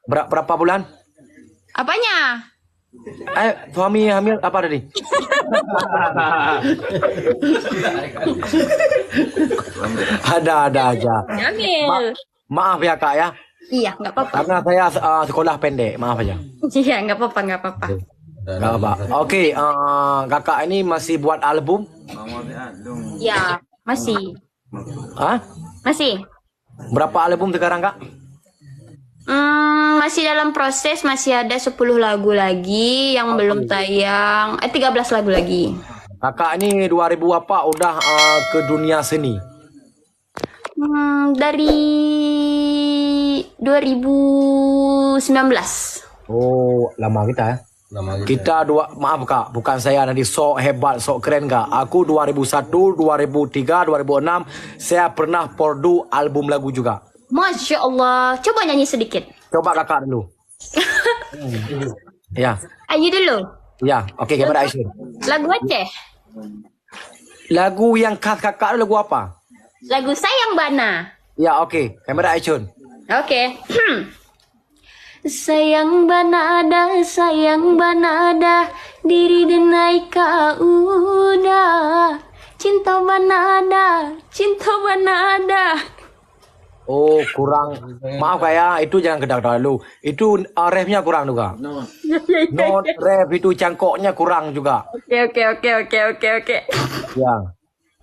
Berapa bulan? Apanya? Suami hamil apa tadi? Ada aja. Hamil. Maaf ya kak ya, Iya, nggak apa-apa. karena saya sekolah pendek, maaf aja. Iya, nggak apa-apa, nggak apa-apa. Gak apa. Oke, kakak ini masih buat album? Ya, masih. Hah? Masih. Berapa album sekarang kak? Masih dalam proses, masih ada 10 lagu lagi yang belum tayang. 13 lagu lagi. Kakak ini 2000 apa udah ke dunia seni? Dari 2019. Oh, lama kita ya. Kita maaf kak, bukan saya nanti sok hebat, sok keren kak. Aku 2001, 2003, 2006 saya pernah produce album lagu juga. Masya Allah. Coba nyanyi sedikit. Coba kakak dulu. Ya, Ayo dulu. ya. Oke, kamera Aisyah. Lagu Aceh. Lagu yang khas kakak lagu apa? Lagu Sayang Bana. Ya, oke. Kamera Aisyah. Oke. Sayang banada, diri denai ka udah. Cinta banada. Oh, kurang. Maaf kak ya, itu jangan kedak dulu. Itu refnya kurang juga. Not ref itu cangkoknya kurang juga. Oke. Ya.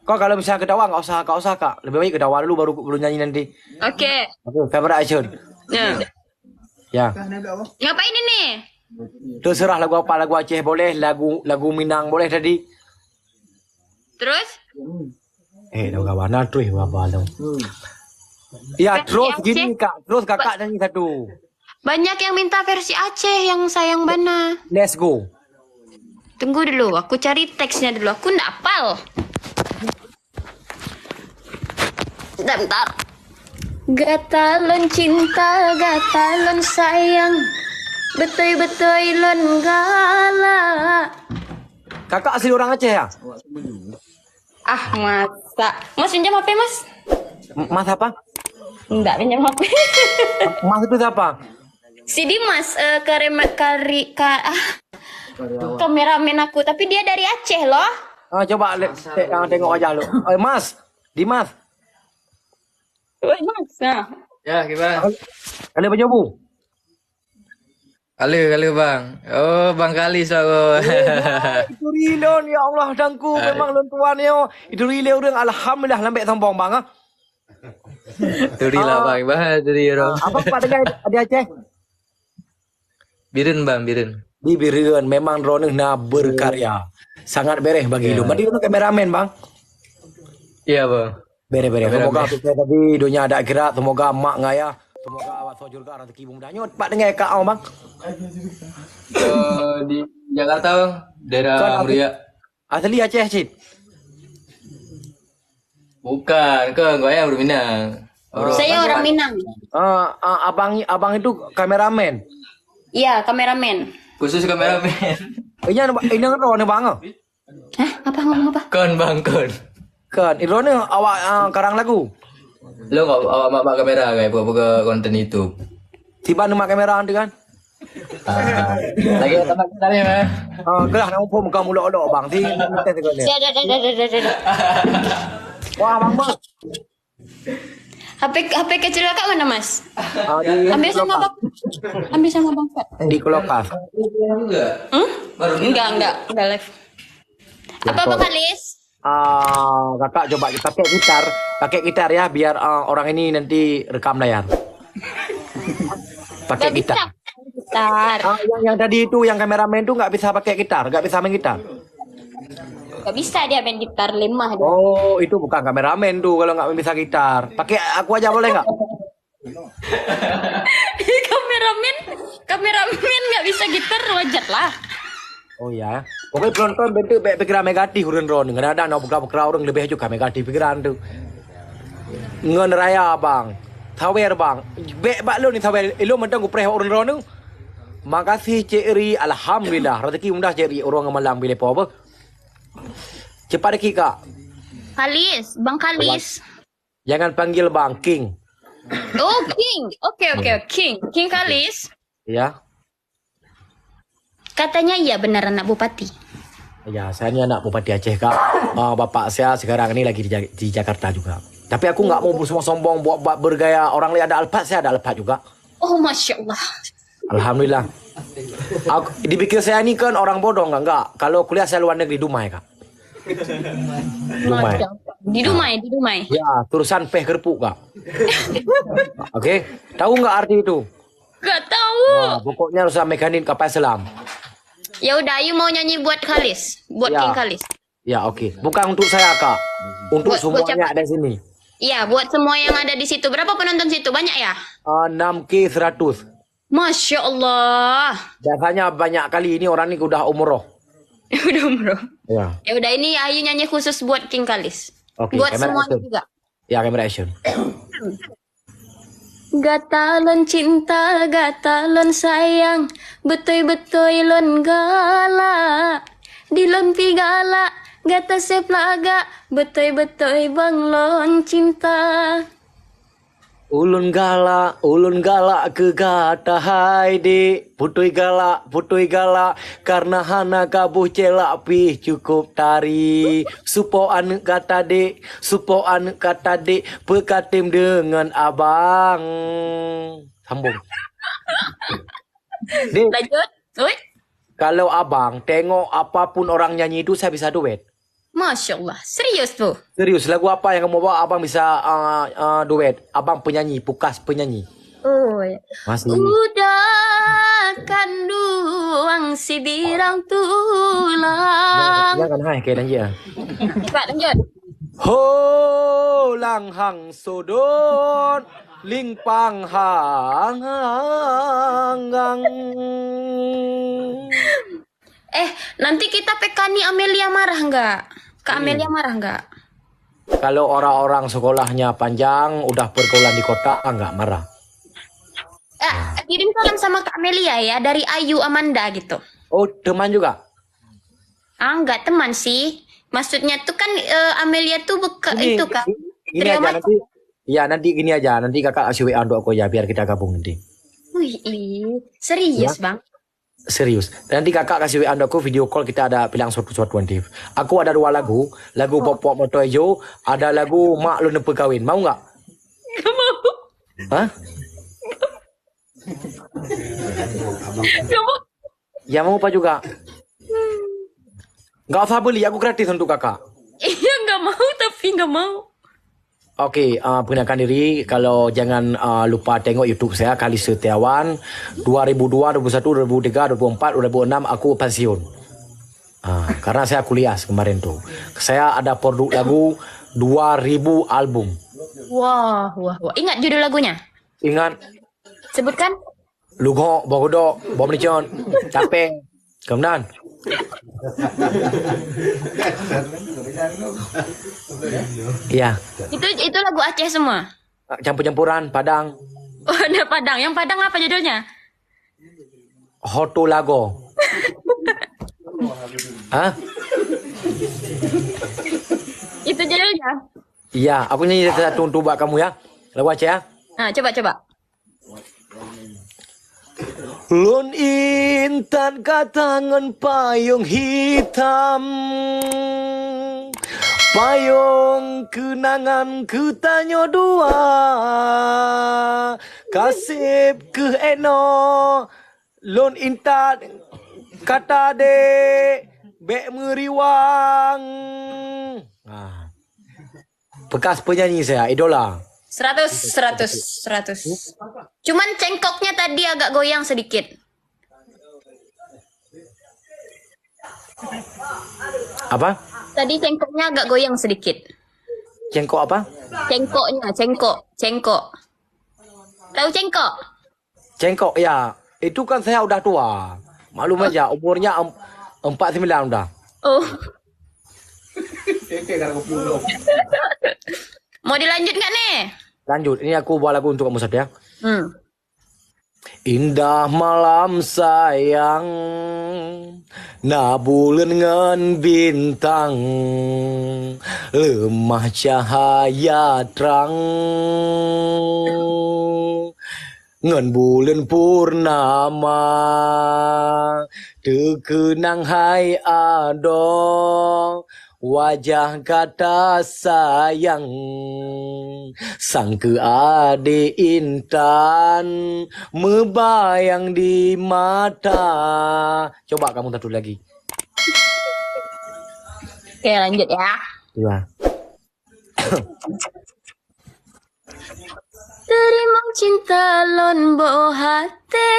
Kok kalau misalnya kedawa nggak usah kak. Lebih baik kedawa dulu baru nyanyi nanti. Oke. Oke, kamera Aisyah. Nah. Ya. Ngapain ini? Terserah lagu apa, lagu Aceh boleh, lagu Minang boleh tadi. Terus? Lagu mana tuh apa dong? Ya, terus Versi gini Aceh? kak, terus kakak nyanyi satu. Banyak yang minta versi Aceh yang Sayang Bana. Let's go. Tunggu dulu, aku cari teksnya dulu. Aku nggak hafal. Bentar. Gatalon cinta, gatalon sayang, betul-betul lon galak. Kakak asli orang Aceh ya? Ah, masa. Mas pinjam HP, Mas? Mas apa? Enggak pinjam HP. Mas itu siapa? Si Dimas, kameramen aku, tapi dia dari Aceh loh. Coba tengok aja lu. Mas, Dimas. Woi, Mas. Nah. Ya, gimana? Kali penyobu. Halo bang. Oh, bang Kali so. Itu rilon ya Allah dangku memang lentuan yo. Itu rile urang alhamdulillah lambek sombong bang. Turi lah bang. Bah, turi ro. Apa Pak dengan di Aceh? Biren bang, biren. Di Biriun memang droneng na berkarya. Sangat bereh bagi lu. Berarti lu kameramen bang. Iya bang. Bere. Semoga kita tadi dunia ada akhirat. Semoga mak ngaya. Semoga awak surga rezeki bung danyut. Pak dengan kak bang. Di Jakarta bang, daerah Muria. Asli Aceh Cid. Bukan, kan gue yang berminang. Saya orang Minang. Abang itu kameramen. Iya, kameramen. Khusus kameramen. Ini kan nih bang. Hah? Apa ngomong apa? Kon bang, kon. Kan ini awak karang lagu. Lo nggak awak mak kamera kayak buka konten itu. Tiba nama kamera nanti kan. Lagi tempat kita nih mah. Kelah nak umpuk muka mulut olok bang. Ti tes kau ni. Ada. Wah bang. HP kecil kakak mana, Mas? Di Ambil sama Bang. Ambil sama Bang Fat. di kelokas. Enggak live. Apa Kalis? Kakak coba pakai gitar ya biar orang ini nanti rekam layar. Pakai Gak bisa. gitar. Gitar. Yang tadi itu yang kameramen itu nggak bisa pakai gitar, nggak bisa main gitar. Gak bisa dia main gitar lemah dia. Oh, itu bukan kameramen tuh kalau nggak bisa gitar. Pakai aku aja boleh nggak? kameramen nggak bisa gitar wajar lah. Oh ya. Pokoknya penonton bentuk pikiran negatif urun ron. Nggak ada no buka orang lebih juga negatif pikiran tuh. Ngen raya bang. Tawer bang. Bak lu nih tawer. Lu mentang gue preh urun ron. Makasih Ceri. Alhamdulillah. Rezeki mudah Ceri. Orang malam bila apa? Cepat deki kak. Kalis, Bang Kalis. Jangan panggil bang King. Oh, King. Oke. King Kalis. Ya. Katanya iya benar anak bupati. Ya, saya ini anak Bupati Aceh, Kak. Bapak saya sekarang ini lagi di Jakarta juga. Tapi aku nggak mau sombong buat bergaya orang lain ada Alphard, saya ada Alphard juga. Oh, Masya Allah. Alhamdulillah. Dipikir saya ini kan orang bodoh enggak? Kalau kuliah saya luar negeri Dumai, Kak. Dumai. Masya Allah. Di Dumai. Ya, tulisan peh kerpuk, Kak. Oke, tahu nggak arti itu? Gak tahu. Nah, pokoknya harus mekanik kapal selam. Ya udah, ayo mau nyanyi buat Kalis, buat Ya. King Kalis. Ya, oke. Bukan untuk saya, Kak. Untuk Buat semuanya siapa? ada di sini. Iya, buat semua yang ada di situ. Berapa penonton situ? Banyak ya? 6K 100. Masya Allah. Biasanya banyak kali ini orang ini udah umroh. Udah bro. Ya. Ya udah, ini Ayu nyanyi khusus buat King Kalis. Oke, Buat kamera semuanya action. juga. Ya, kamera action. Gatalon cinta, gatalon sayang, betul-betul lon galak. Di lon pigala, gata seplaga, betul-betul bang lon cinta. Ulun galak ke gata haide. Putui galak, karena hana kabuh celak pi cukup tari. Supoan kata de, pekatim dengan abang. Sambung. Dek, Lanjut. Oi. kalau abang tengok apapun orang nyanyi itu saya bisa duet. Masya Allah. Serius tuh. Serius, lagu apa yang kamu bawa abang bisa duet? Abang penyanyi, pukas penyanyi. Oh ya. Masih. Udah kanduang si birang tulang. Jangan hai kayak ya. Cepat lanjut. Ho lang hang sodon ling pang hang hanggang. Nanti kita pekani Amelia marah nggak? Kak Amelia marah nggak? Kalau orang-orang sekolahnya panjang, udah pergaulan di kota, nggak marah. Kirim salam sama Kak Amelia ya, dari Ayu Amanda gitu. Oh, teman juga? Nggak teman sih. Maksudnya tuh kan Amelia tuh Ini, itu Kak. Gini aja nanti. Ya nanti gini aja, nanti kakak kasih WA untuk aku ya, biar kita gabung nanti. Wih, serius Bang? Serius. Nanti kakak kasih WA untuk aku, video call kita ada bilang suatu-suatu nanti. Aku ada 2 lagu. Lagu Pop Moto Hijau, ada lagu Mak Lu Nempe Kawin. Mau nggak? Gak mau. Hah? Gak mau. Ya mau apa juga? Nggak usah beli, aku gratis untuk kakak. Iya nggak mau, tapi nggak mau. Oke, perkenalkan diri. Kalau jangan lupa tengok YouTube saya, Kalis Setiawan. 2002, 2001, 2003, 2004, 2006 aku pensiun. Karena saya kuliah kemarin tuh. Saya ada produk lagu 2000 album. Wah. Ingat judul lagunya? Ingat? Sebutkan. Lugo, Bogodok, Bom Nicon, Capek, kemudian. Iya. Itu lagu Aceh semua. Campur-campuran, Padang. Oh, ada Padang. Yang Padang apa judulnya? Hotu Lago. Hah? Itu judulnya. Iya, aku nyanyi satu untuk buat kamu ya. Lagu Aceh ya. Nah, coba. Lon intan katangan payung hitam, payung kenangan ku tanyo dua, kasih ke eno. Lon intan kata de bek meriwang. Bekas penyanyi saya, idola. 100. Cuman cengkoknya tadi agak goyang sedikit. Apa? Tadi cengkoknya agak goyang sedikit. Cengkok apa? Cengkoknya, cengkok. Tahu cengkok? Cengkok ya. Itu kan saya udah tua. Maklum aja umurnya 49 udah. Oh. Mau dilanjut nggak nih? Lanjut. Ini aku bawa lagu untuk kamu Sat ya. Indah malam sayang, na bulan ngan bintang, lemah cahaya terang, ngan bulan purnama, terkenang hai ado, wajah kata sayang, sang keade intan, membayang di mata. Coba kamu satu lagi. Oke, lanjut ya. Iya. Terima cinta lon bo hati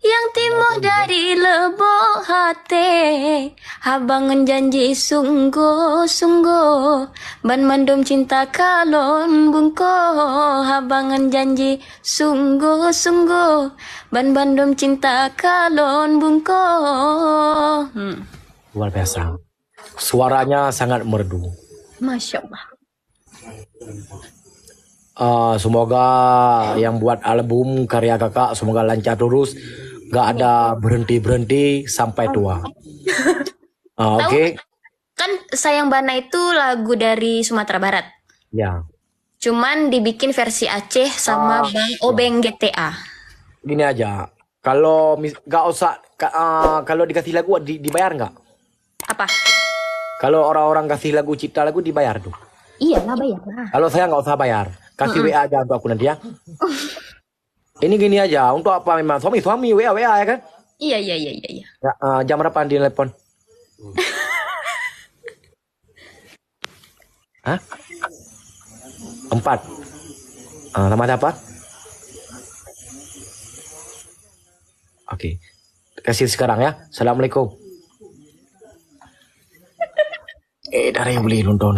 yang timuh dari lebo hati. Habangan janji sungguh-sungguh, ban mandum cinta kalon bungko. Habangan janji sungguh-sungguh, ban bandum cinta kalon bungko. Luar biasa. Suaranya sangat merdu. Masya Allah. Semoga yang buat album karya kakak semoga lancar terus, gak ada berhenti sampai tua. Oke. Kan Sayang Bana itu lagu dari Sumatera Barat. Ya. Cuman dibikin versi Aceh sama Bang Obeng GTA. Gini aja. Kalau gak usah kalau dikasih lagu dibayar nggak? Apa? Kalau orang-orang kasih lagu cipta lagu dibayar tuh. Iya lah, bayar lah. Kalau saya nggak usah bayar. Kasih WA aja untuk aku nanti ya. Ini gini aja, untuk apa memang suami WA ya kan? Iya. Ya, jam berapa di telepon? Hah? 4. Nama siapa? Oke. Kasih sekarang ya. Assalamualaikum. Dari yang beli nonton